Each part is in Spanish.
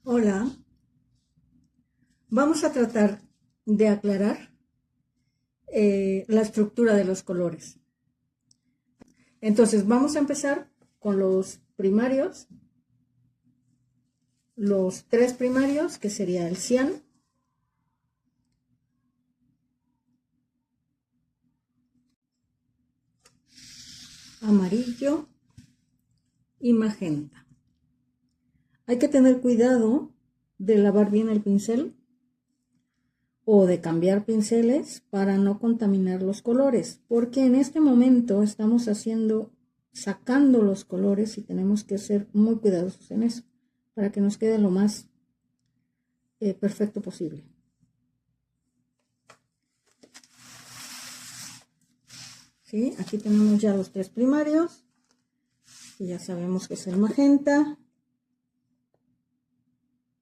Hola, vamos a tratar de aclarar la estructura de los colores. Entonces vamos a empezar con los primarios, los tres primarios, que sería el cian, amarillo y magenta. Hay que tener cuidado de lavar bien el pincel o de cambiar pinceles para no contaminar los colores, porque en este momento estamos sacando los colores y tenemos que ser muy cuidadosos en eso para que nos quede lo más perfecto posible. ¿Sí? Aquí tenemos ya los tres primarios, y ya sabemos que es el magenta,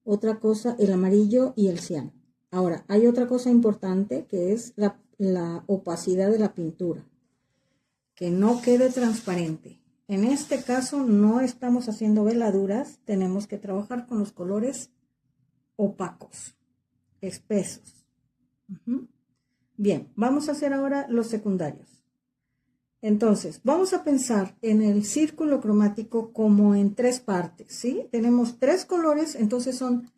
otra cosa el amarillo y el cian. Ahora, hay otra cosa importante que es la opacidad de la pintura, que no quede transparente. En este caso no estamos haciendo veladuras, tenemos que trabajar con los colores opacos, espesos. Bien, vamos a hacer ahora los secundarios. Entonces, vamos a pensar en el círculo cromático como en tres partes, ¿sí? Tenemos tres colores, entonces son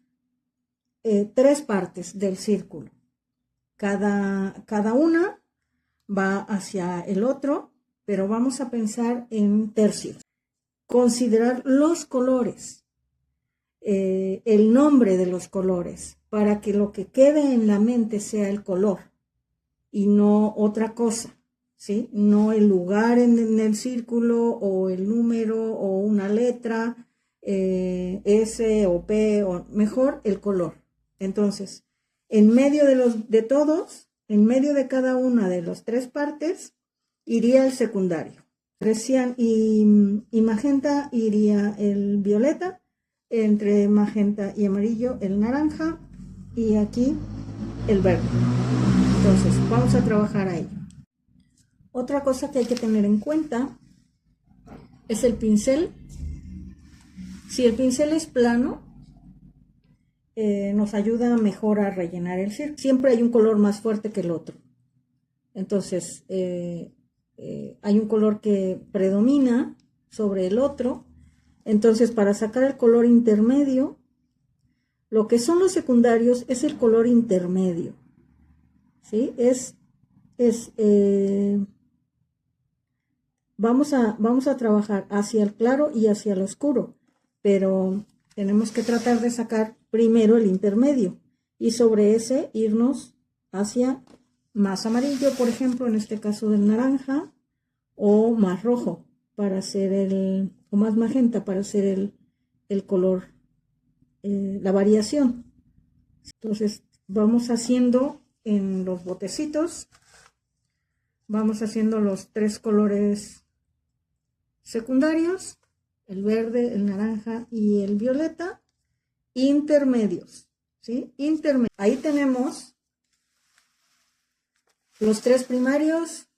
tres partes del círculo. Cada una va hacia el otro, pero vamos a pensar en tercios. Considerar los colores, el nombre de los colores, para que lo que quede en la mente sea el color y no otra cosa, ¿sí? No el lugar en el círculo o el número o una letra, S o P, o mejor el color. Entonces, en medio de todos, en medio de cada una de las tres partes, iría el secundario. Entre cian y magenta iría el violeta, entre magenta y amarillo el naranja, y aquí el verde. Entonces, vamos a trabajar ahí. Otra cosa que hay que tener en cuenta es el pincel. Si el pincel es plano, nos ayuda mejor a rellenar el círculo. Siempre hay un color más fuerte que el otro. Entonces, hay un color que predomina sobre el otro. Entonces, para sacar el color intermedio, lo que son los secundarios es el color intermedio. ¿Sí? Vamos a trabajar hacia el claro y hacia el oscuro, pero tenemos que tratar de sacar primero el intermedio y sobre ese irnos hacia más amarillo, por ejemplo, en este caso del naranja, o más rojo para hacer o más magenta para hacer el color, la variación. Entonces vamos haciendo en los botecitos, vamos haciendo los tres colores secundarios, el verde, el naranja y el violeta, intermedios, ¿sí? Ahí tenemos los tres primarios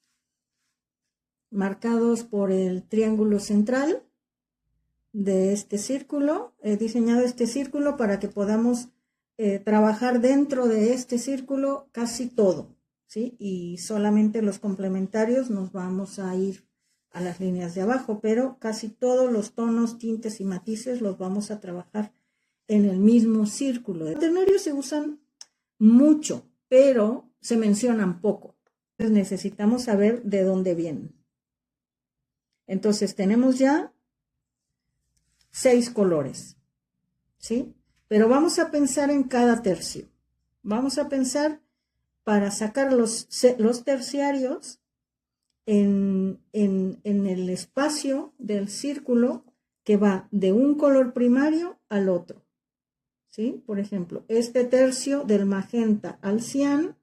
marcados por el triángulo central de este círculo. He diseñado este círculo para que podamos trabajar dentro de este círculo casi todo, ¿sí? Y solamente los complementarios nos vamos a ir a las líneas de abajo, pero casi todos los tonos, tintes y matices los vamos a trabajar en el mismo círculo. Los ternarios se usan mucho, pero se mencionan poco. Entonces necesitamos saber de dónde vienen. Entonces tenemos ya 6 colores, ¿sí? Pero vamos a pensar en cada tercio. Vamos a pensar para sacar los terciarios en el espacio del círculo que va de un color primario al otro, ¿sí? Por ejemplo, este tercio del magenta al cian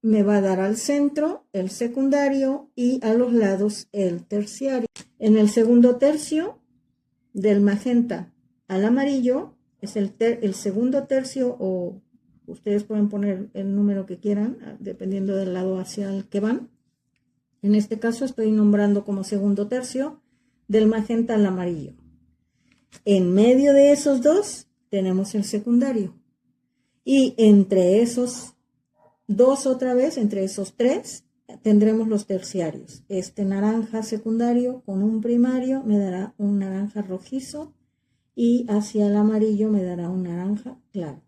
me va a dar al centro el secundario y a los lados el terciario. En el segundo tercio, del magenta al amarillo, es el segundo tercio, o ustedes pueden poner el número que quieran, dependiendo del lado hacia el que van. En este caso estoy nombrando como segundo tercio, del magenta al amarillo. En medio de esos dos tenemos el secundario. Y entre esos dos otra vez, entre esos tres, tendremos los terciarios. Este naranja secundario con un primario me dará un naranja rojizo y hacia el amarillo me dará un naranja claro.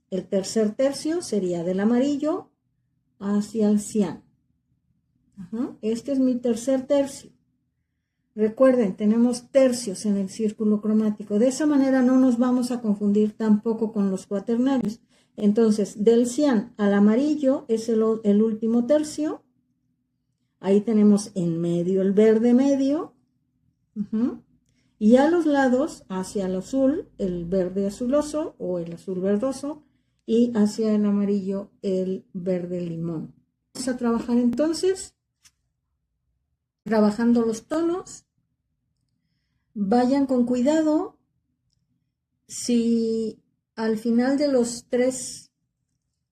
El tercer tercio sería del amarillo hacia el cian. Este es mi tercer tercio. Recuerden, tenemos tercios en el círculo cromático. De esa manera no nos vamos a confundir tampoco con los cuaternarios. Entonces, del cian al amarillo es el último tercio. Ahí tenemos en medio el verde medio. Y a los lados, hacia el azul, el verde azuloso o el azul verdoso. Y hacia el amarillo, el verde limón. Vamos a trabajar entonces, trabajando los tonos. Vayan con cuidado. Si al final de los tres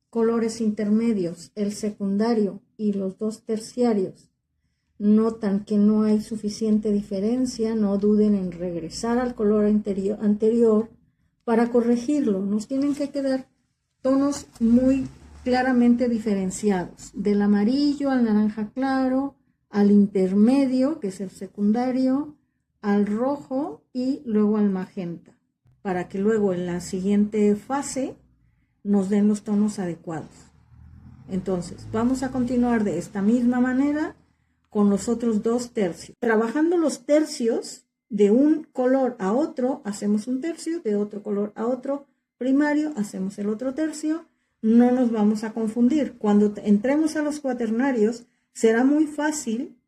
colores intermedios, el secundario y los dos terciarios, notan que no hay suficiente diferencia, no duden en regresar al color anterior para corregirlo. Nos tienen que quedar tonos muy claramente diferenciados, del amarillo al naranja claro, al intermedio, que es el secundario, al rojo y luego al magenta, para que luego en la siguiente fase nos den los tonos adecuados. Entonces, vamos a continuar de esta misma manera con los otros dos tercios. Trabajando los tercios de un color a otro, hacemos un tercio, de otro color a otro primario, hacemos el otro tercio. No nos vamos a confundir. Cuando entremos a los cuaternarios, será muy fácil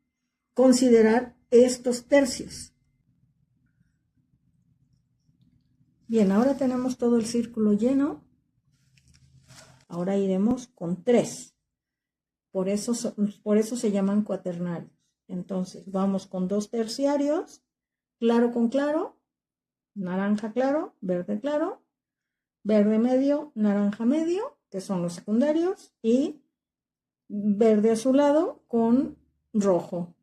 considerar estos tercios. Bien, ahora tenemos todo el círculo lleno. Ahora iremos con 3. Por eso se llaman cuaternarios. Entonces, vamos con 2 terciarios, claro con claro, naranja claro, verde medio, naranja medio, que son los secundarios, y verde azulado con rojo.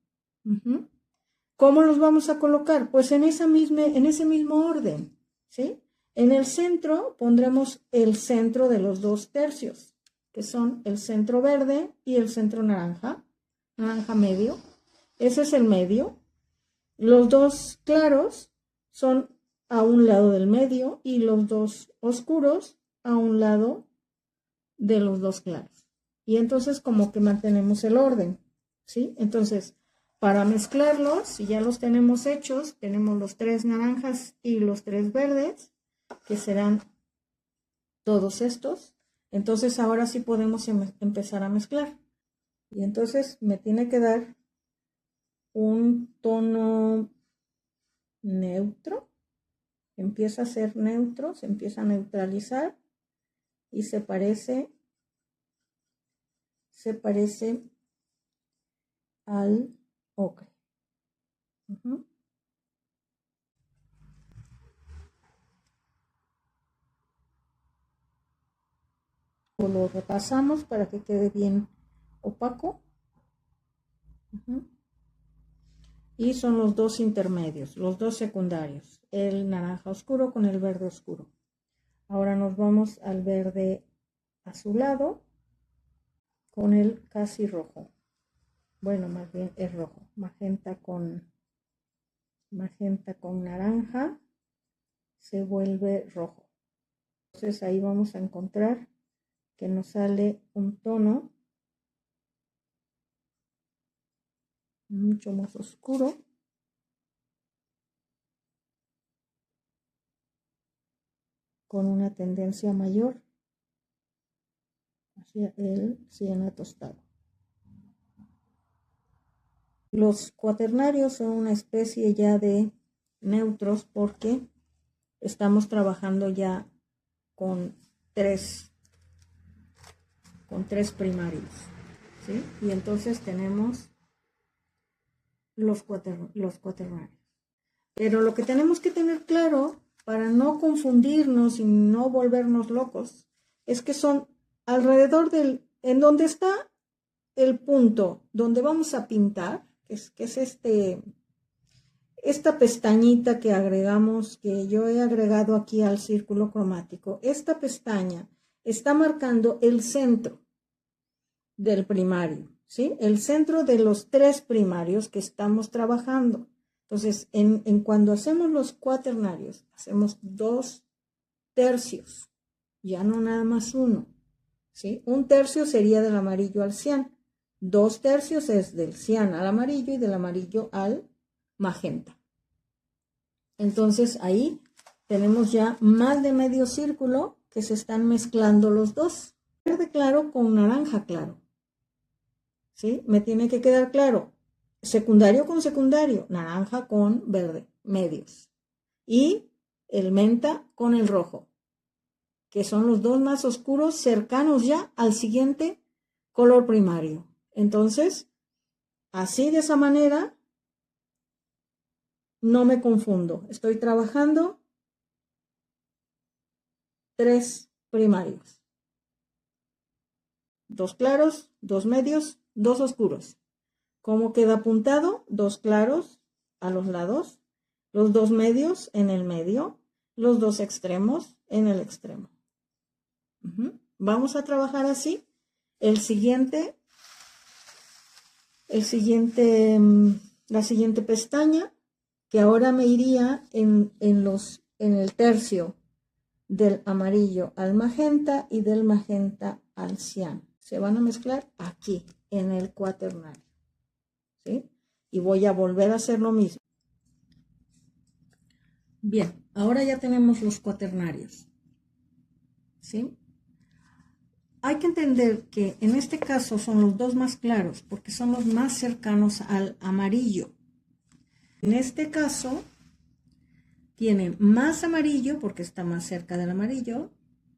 ¿Cómo los vamos a colocar? Pues en ese mismo orden, ¿sí? En el centro pondremos el centro de los 2 tercios, que son el centro verde y el centro naranja medio. Ese es el medio. Los 2 claros son a un lado del medio y los 2 oscuros a un lado de los 2 claros. Y entonces como que mantenemos el orden, ¿sí? Entonces, para mezclarlos, si ya los tenemos hechos, tenemos los 3 naranjas y los 3 verdes, que serán todos estos. Entonces ahora sí podemos empezar a mezclar. Y entonces me tiene que dar un tono neutro. Empieza a ser neutro, se empieza a neutralizar y se parece al ocre. Lo repasamos para que quede bien opaco. Y son los 2 intermedios, los 2 secundarios, el naranja oscuro con el verde oscuro. Ahora nos vamos al verde azulado con el casi rojo. Bueno, más bien es rojo. Magenta con naranja se vuelve rojo. Entonces ahí vamos a encontrar que nos sale un tono mucho más oscuro. Con una tendencia mayor hacia el siena tostado. Los cuaternarios son una especie ya de neutros porque estamos trabajando ya con tres primarios, ¿sí? Y entonces tenemos los cuaternarios. Pero lo que tenemos que tener claro para no confundirnos y no volvernos locos es que son alrededor en donde está el punto donde vamos a pintar, que es esta pestañita que agregamos, que yo he agregado aquí al círculo cromático, esta pestaña está marcando el centro del primario, ¿sí? El centro de los 3 primarios que estamos trabajando. Entonces, en cuando hacemos los cuaternarios, hacemos 2 tercios, ya no nada más uno, ¿sí? 1 tercio sería del amarillo al cian, 2 tercios es del cian al amarillo y del amarillo al magenta. Entonces ahí tenemos ya más de medio círculo que se están mezclando los dos, verde claro con naranja claro, ¿sí? Me tiene que quedar claro, secundario con secundario, naranja con verde, medios, y el menta con el rojo, que son los dos más oscuros cercanos ya al siguiente color primario. Entonces, así de esa manera, no me confundo. Estoy trabajando 3 primarios. 2 claros, 2 medios, 2 oscuros. ¿Cómo queda apuntado? 2 claros a los lados, los 2 medios en el medio, los 2 extremos en el extremo. Vamos a trabajar así. La siguiente pestaña, que ahora me iría en el tercio del amarillo al magenta y del magenta al cian. Se van a mezclar aquí, en el cuaternario, ¿sí? Y voy a volver a hacer lo mismo. Bien, ahora ya tenemos los cuaternarios, ¿sí? Hay que entender que en este caso son los dos más claros porque son los más cercanos al amarillo. En este caso tiene más amarillo porque está más cerca del amarillo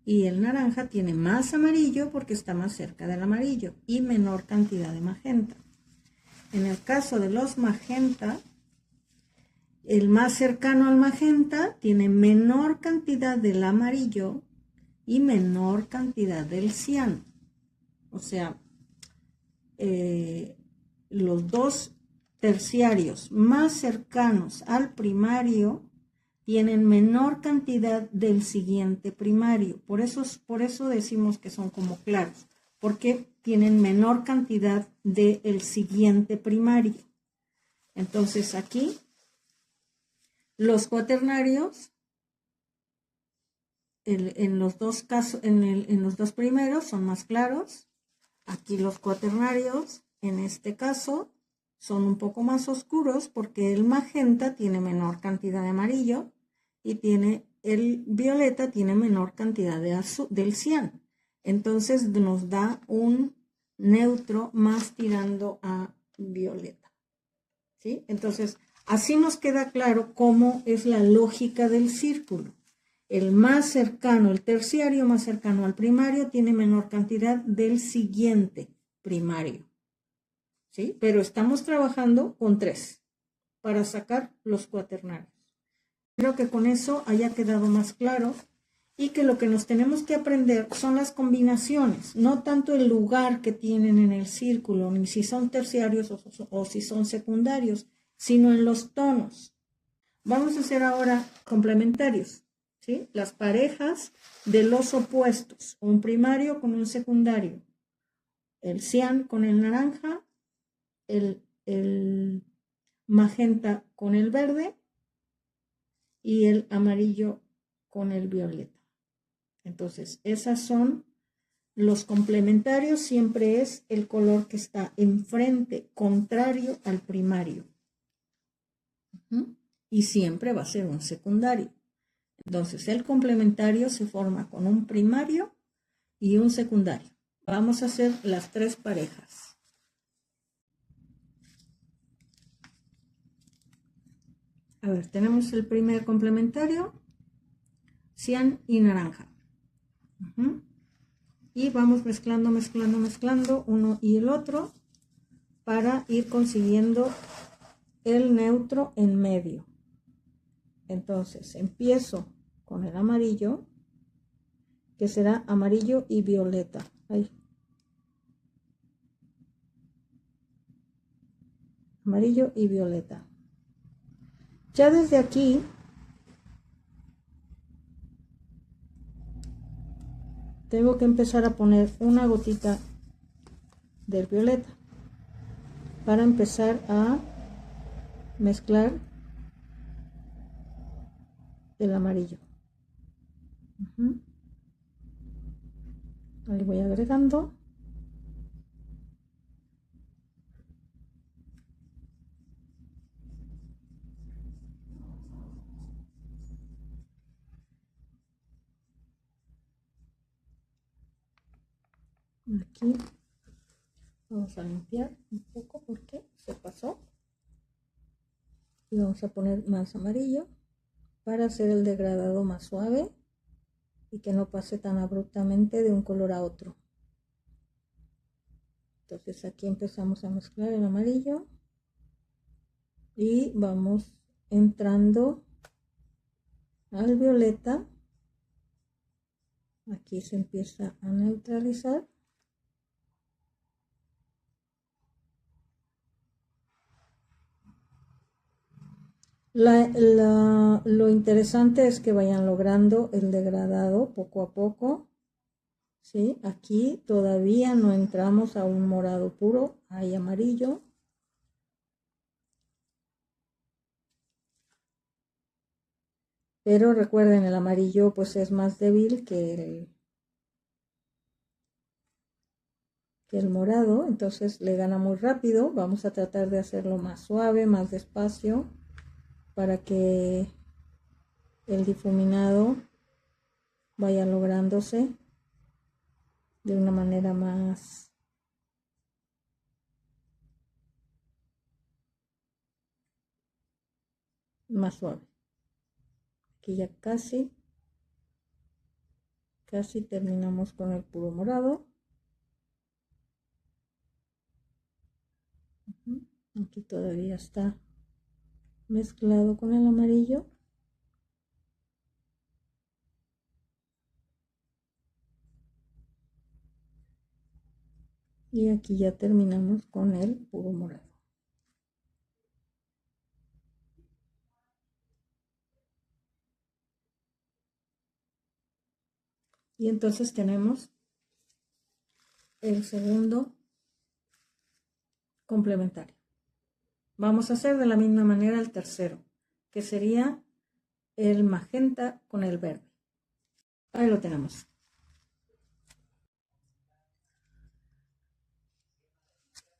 y el naranja tiene más amarillo porque está más cerca del amarillo y menor cantidad de magenta. En el caso de los magenta, el más cercano al magenta tiene menor cantidad del amarillo y menor cantidad del cian. O sea, los dos terciarios más cercanos al primario tienen menor cantidad del siguiente primario. Por eso decimos que son como claros, porque tienen menor cantidad del siguiente primario. Entonces aquí los cuaternarios en los dos casos, en los dos primeros son más claros. Aquí los cuaternarios, en este caso, son un poco más oscuros porque el magenta tiene menor cantidad de amarillo y el violeta tiene menor cantidad del cian. Entonces nos da un neutro más tirando a violeta, ¿sí? Entonces, así nos queda claro cómo es la lógica del círculo. El más cercano, el terciario más cercano al primario, tiene menor cantidad del siguiente primario, ¿sí? Pero estamos trabajando con 3 para sacar los cuaternarios. Espero que con eso haya quedado más claro y que lo que nos tenemos que aprender son las combinaciones, no tanto el lugar que tienen en el círculo, ni si son terciarios o si son secundarios, sino en los tonos. Vamos a hacer ahora complementarios, ¿sí? Las parejas de los opuestos, un primario con un secundario, el cian con el naranja, el magenta con el verde y el amarillo con el violeta. Entonces, esos son los complementarios, siempre es el color que está enfrente, contrario al primario. Y siempre va a ser un secundario. Entonces, el complementario se forma con un primario y un secundario. Vamos a hacer las 3 parejas. A ver, tenemos el primer complementario, cian y naranja. Y vamos mezclando uno y el otro para ir consiguiendo el neutro en medio. Entonces, empiezo con el amarillo, que será amarillo y violeta. Ahí. Amarillo y violeta. Ya desde aquí tengo que empezar a poner una gotita del violeta para empezar a mezclar el amarillo. Ahí voy agregando. Aquí vamos a limpiar un poco porque se pasó. Y vamos a poner más amarillo para hacer el degradado más suave y que no pase tan abruptamente de un color a otro. Entonces aquí empezamos a mezclar el amarillo y vamos entrando al violeta. Aquí se empieza a neutralizar. Lo interesante es que vayan logrando el degradado poco a poco. ¿Sí? Aquí todavía no entramos a un morado puro, hay amarillo. Pero recuerden, el amarillo pues es más débil que el morado, entonces le gana muy rápido. Vamos a tratar de hacerlo más suave, más despacio, para que el difuminado vaya lográndose de una manera más suave. Aquí ya casi terminamos con el puro morado. Aquí todavía está mezclado con el amarillo. Y aquí ya terminamos con el puro morado. Y entonces tenemos el segundo complementario. Vamos a hacer de la misma manera el tercero, que sería el magenta con el verde. Ahí lo tenemos.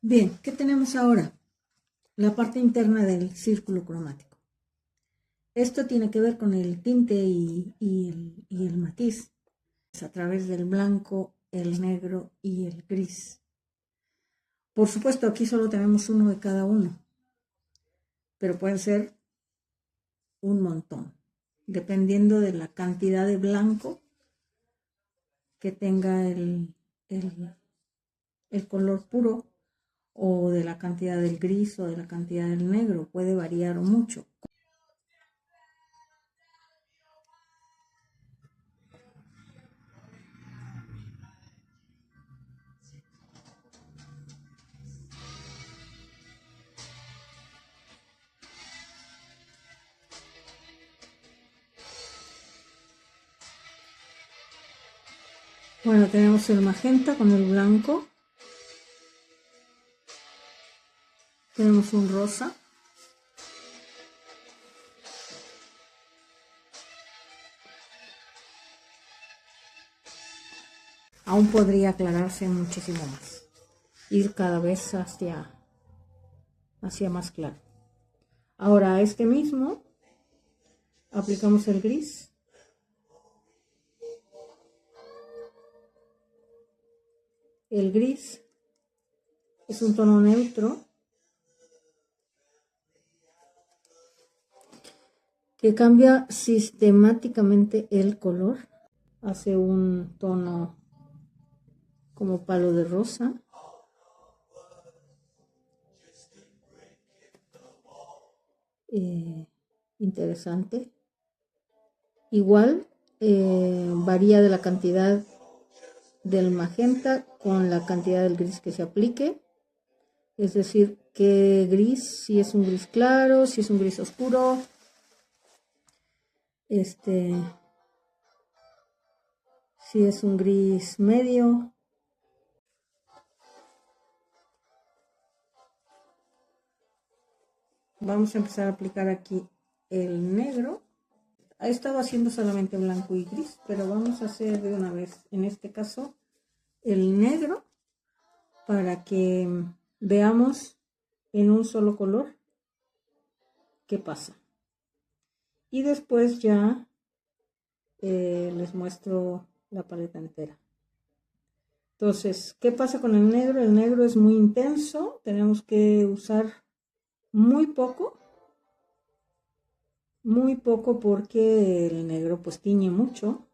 Bien, ¿qué tenemos ahora? La parte interna del círculo cromático. Esto tiene que ver con el tinte y el matiz a través del blanco, el negro y el gris. Por supuesto, aquí solo tenemos uno de cada uno, pero pueden ser un montón, dependiendo de la cantidad de blanco que tenga el color puro, o de la cantidad del gris o de la cantidad del negro. Puede variar mucho. Bueno, tenemos el magenta con el blanco. Tenemos un rosa. Aún podría aclararse muchísimo más. Ir cada vez hacia más claro. Ahora a este mismo aplicamos el gris. El gris es un tono neutro que cambia sistemáticamente el color. Hace un tono como palo de rosa. Interesante. Igual varía de la cantidad del magenta con la cantidad del gris que se aplique. Es decir, que gris, si es un gris claro, si es un gris oscuro, Si es un gris medio. Vamos a empezar a aplicar aquí el negro. He estado haciendo solamente blanco y gris, pero vamos a hacer de una vez, en este caso, el negro, para que veamos en un solo color qué pasa. Y después ya les muestro la paleta entera. Entonces, ¿qué pasa con el negro? El negro es muy intenso, tenemos que usar muy poco porque el negro pues tiñe mucho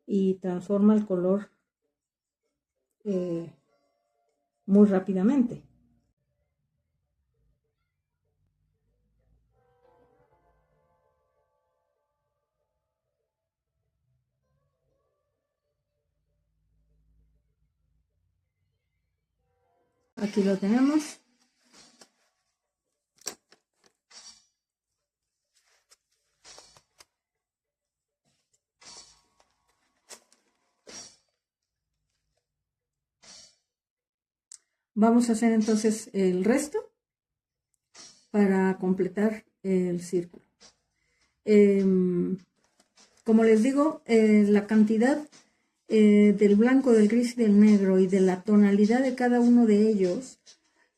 y transforma el color muy rápidamente. Aquí lo tenemos. Vamos a hacer entonces el resto para completar el círculo. Como les digo, la cantidad del blanco, del gris y del negro y de la tonalidad de cada uno de ellos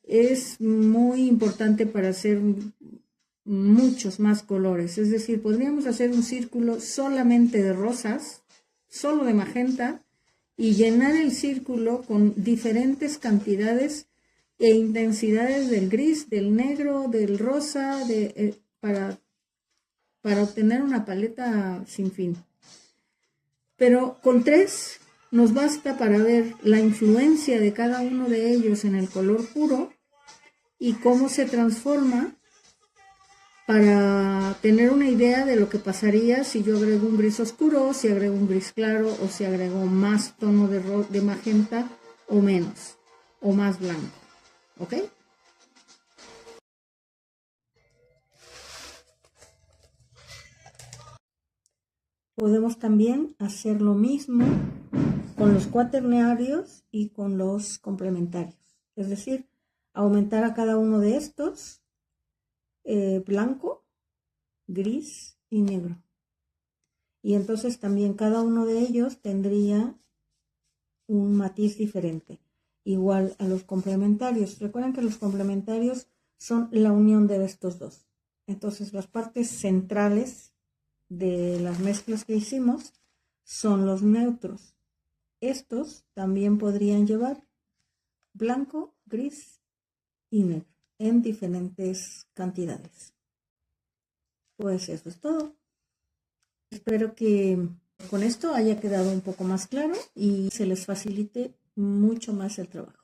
es muy importante para hacer muchos más colores. Es decir, podríamos hacer un círculo solamente de rosas, solo de magenta, y llenar el círculo con diferentes cantidades e intensidades del gris, del negro, del rosa, para obtener una paleta sin fin. Pero con 3 nos basta para ver la influencia de cada uno de ellos en el color puro y cómo se transforma, para tener una idea de lo que pasaría si yo agrego un gris oscuro, si agrego un gris claro, o si agrego más tono de magenta o menos, o más blanco. ¿Ok? Podemos también hacer lo mismo con los cuaternarios y con los complementarios. Es decir, aumentar a cada uno de estos blanco, gris y negro. Y entonces también cada uno de ellos tendría un matiz diferente. Igual a los complementarios. Recuerden que los complementarios son la unión de estos dos. Entonces las partes centrales de las mezclas que hicimos son los neutros. Estos también podrían llevar blanco, gris y negro en diferentes cantidades. Pues eso es todo. Espero que con esto haya quedado un poco más claro y se les facilite mucho más el trabajo.